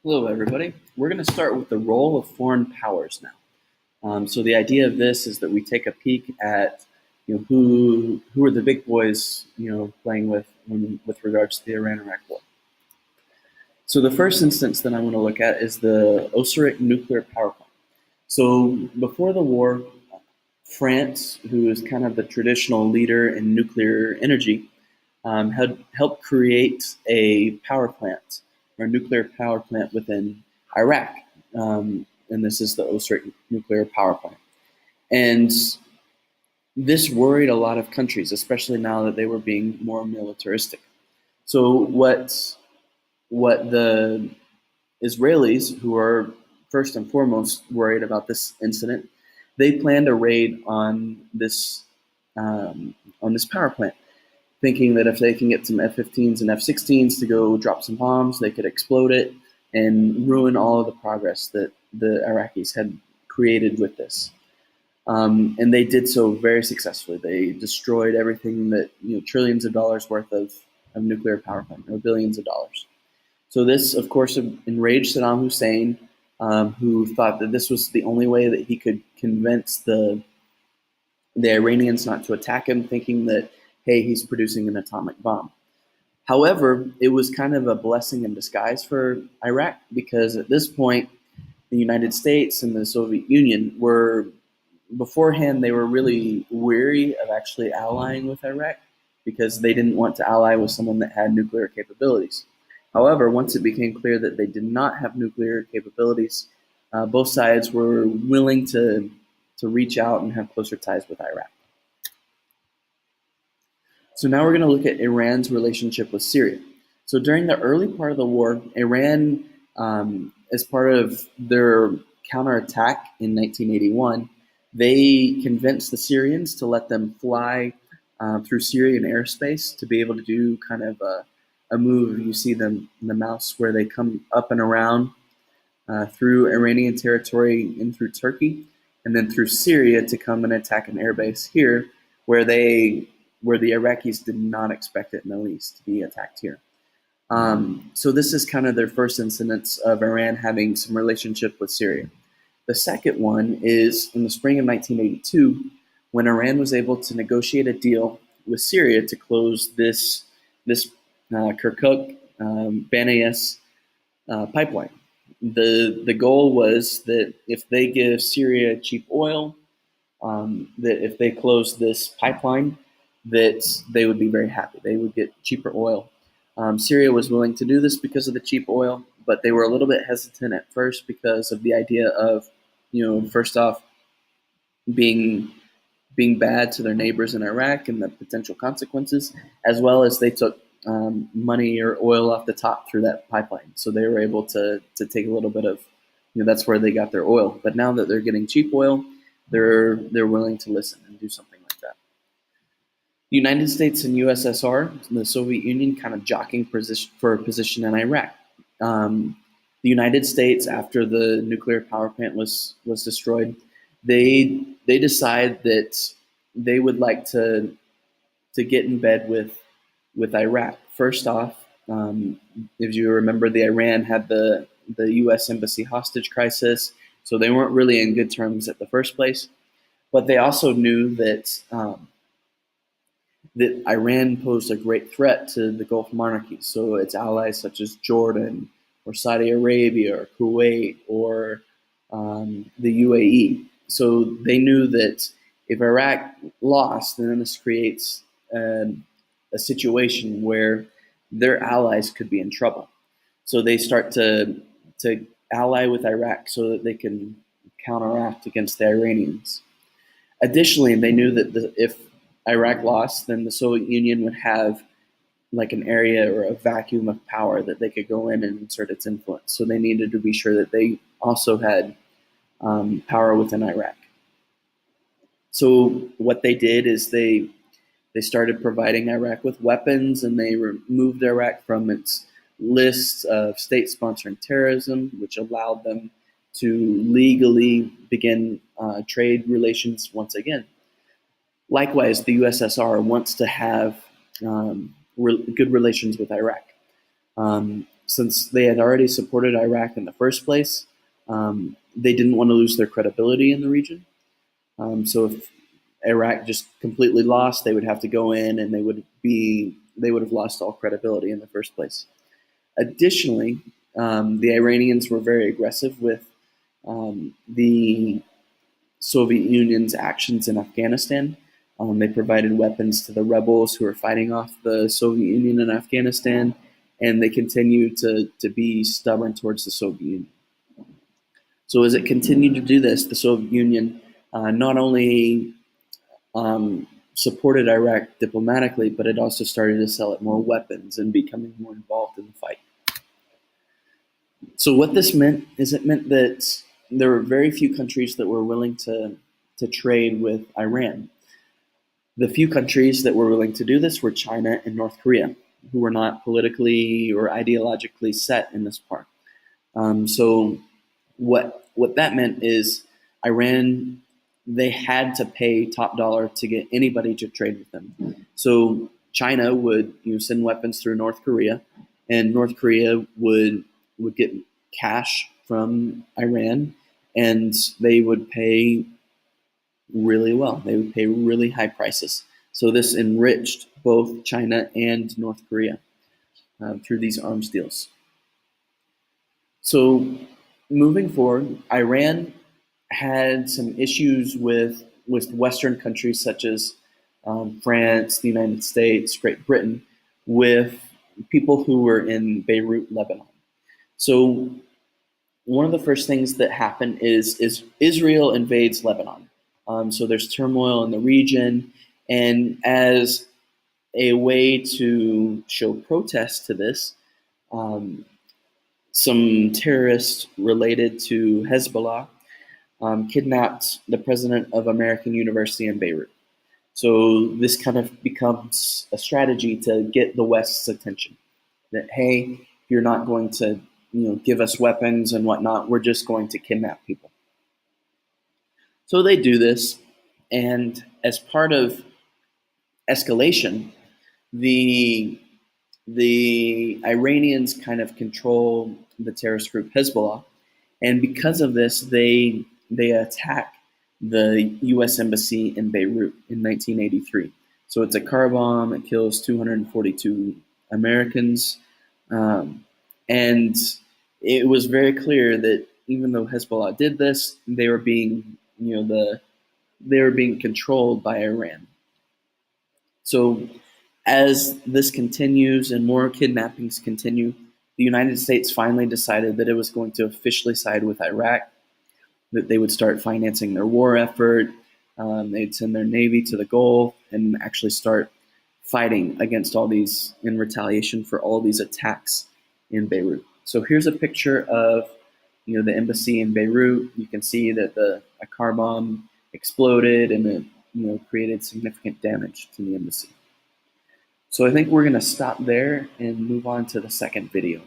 Hello, everybody. We're going to start with the role of foreign powers now. So the idea of this is that we take a peek at who are the big boys playing with regards to the Iran-Iraq war. So the first instance that I want to look at is the Osirak nuclear power plant. So before the war, France, who is kind of the traditional leader in nuclear energy, had helped create a power plant or nuclear power plant within Iraq. And this is the Osirak nuclear power plant. And this worried a lot of countries, especially now that they were being more militaristic. So what the Israelis, who are first and foremost worried about this incident, they planned a raid on this power plant, thinking that if they can get some F-15s and F-16s to go drop some bombs, they could explode it and ruin all of the progress that the Iraqis had created with this. And they did so very successfully. They destroyed everything that, trillions of dollars worth of nuclear power plant, or billions of dollars. So this, of course, enraged Saddam Hussein, who thought that this was the only way that he could convince the Iranians not to attack him, thinking that, hey, he's producing an atomic bomb. However, it was kind of a blessing in disguise for Iraq, because at this point, the United States and the Soviet Union were, beforehand, they were really weary of actually allying with Iraq because they didn't want to ally with someone that had nuclear capabilities. However, once it became clear that they did not have nuclear capabilities, both sides were willing to reach out and have closer ties with Iraq. So now we're going to look at Iran's relationship with Syria. So during the early part of the war, Iran, as part of their counterattack in 1981, they convinced the Syrians to let them fly through Syrian airspace to be able to do kind of a move. You see them in the mouse where they come up and around through Iranian territory in through Turkey, and then through Syria to come and attack an airbase here where the Iraqis did not expect it in the least to be attacked here. So this is kind of their first incidence of Iran having some relationship with Syria. The second one is in the spring of 1982, when Iran was able to negotiate a deal with Syria to close this Kirkuk Baniyas pipeline. The goal was that if they give Syria cheap oil, that if they close this pipeline, that they would be very happy. They would get cheaper oil. Syria was willing to do this because of the cheap oil, but they were a little bit hesitant at first because of the idea of, first off, being bad to their neighbors in Iraq and the potential consequences, as well as they took money or oil off the top through that pipeline. So they were able to take a little bit of, that's where they got their oil. But now that they're getting cheap oil, they're willing to listen and do something like that. The United States and USSR, the Soviet Union, kind of jockeying for a position in Iraq. The United States, after the nuclear power plant was destroyed, they decide that they would like to get in bed with Iraq. First off, if you remember, the Iran had the U.S. embassy hostage crisis, so they weren't really in good terms at the first place. But they also knew that that Iran posed a great threat to the Gulf monarchies, so its allies such as Jordan or Saudi Arabia or Kuwait or the UAE. So they knew that if Iraq lost, then this creates a situation where their allies could be in trouble. So they start to ally with Iraq so that they can counteract against the Iranians. Additionally, they knew that if Iraq lost, then the Soviet Union would have like an area or a vacuum of power that they could go in and insert its influence. So they needed to be sure that they also had power within Iraq. So what they did is they started providing Iraq with weapons, and they removed Iraq from its list of states sponsoring terrorism, which allowed them to legally begin trade relations once again. Likewise, the USSR wants to have good relations with Iraq. since they had already supported Iraq in the first place, they didn't want to lose their credibility in the region. So if Iraq just completely lost, they would have to go in, and they would have lost all credibility in the first place. Additionally, the Iranians were very aggressive with the Soviet Union's actions in Afghanistan. They provided weapons to the rebels who were fighting off the Soviet Union in Afghanistan, and they continued to be stubborn towards the Soviet Union. So as it continued to do this, the Soviet Union not only supported Iraq diplomatically, but it also started to sell it more weapons and becoming more involved in the fight. So what this meant is it meant that there were very few countries that were willing to trade with Iran. The few countries that were willing to do this were China and North Korea, who were not politically or ideologically set in this part. So what that meant is Iran, they had to pay top dollar to get anybody to trade with them. So China would send weapons through North Korea, and North Korea would get cash from Iran, and they would pay really well. They would pay really high prices. So this enriched both China and North Korea through these arms deals. So moving forward, Iran had some issues with Western countries such as France, the United States, Great Britain, with people who were in Beirut, Lebanon. So one of the first things that happened is Israel invades Lebanon. So there's turmoil in the region, and as a way to show protest to this, some terrorists related to Hezbollah kidnapped the president of American University in Beirut. So this kind of becomes a strategy to get the West's attention. That, hey, if you're not going to give us weapons and whatnot, we're just going to kidnap people. So they do this, and as part of escalation, the Iranians kind of control the terrorist group Hezbollah, and because of this, they attack the U.S. Embassy in Beirut in 1983. So it's a car bomb. It kills 242 Americans, and it was very clear that even though Hezbollah did this, they were being controlled by Iran. So as this continues and more kidnappings continue, the United States finally decided that it was going to officially side with Iraq, that they would start financing their war effort, they'd send their navy to the Gulf and actually start fighting against all these in retaliation for all these attacks in Beirut. So here's a picture of the embassy in Beirut. You can see that a car bomb exploded and it created significant damage to the embassy. So I think we're going to stop there and move on to the second video.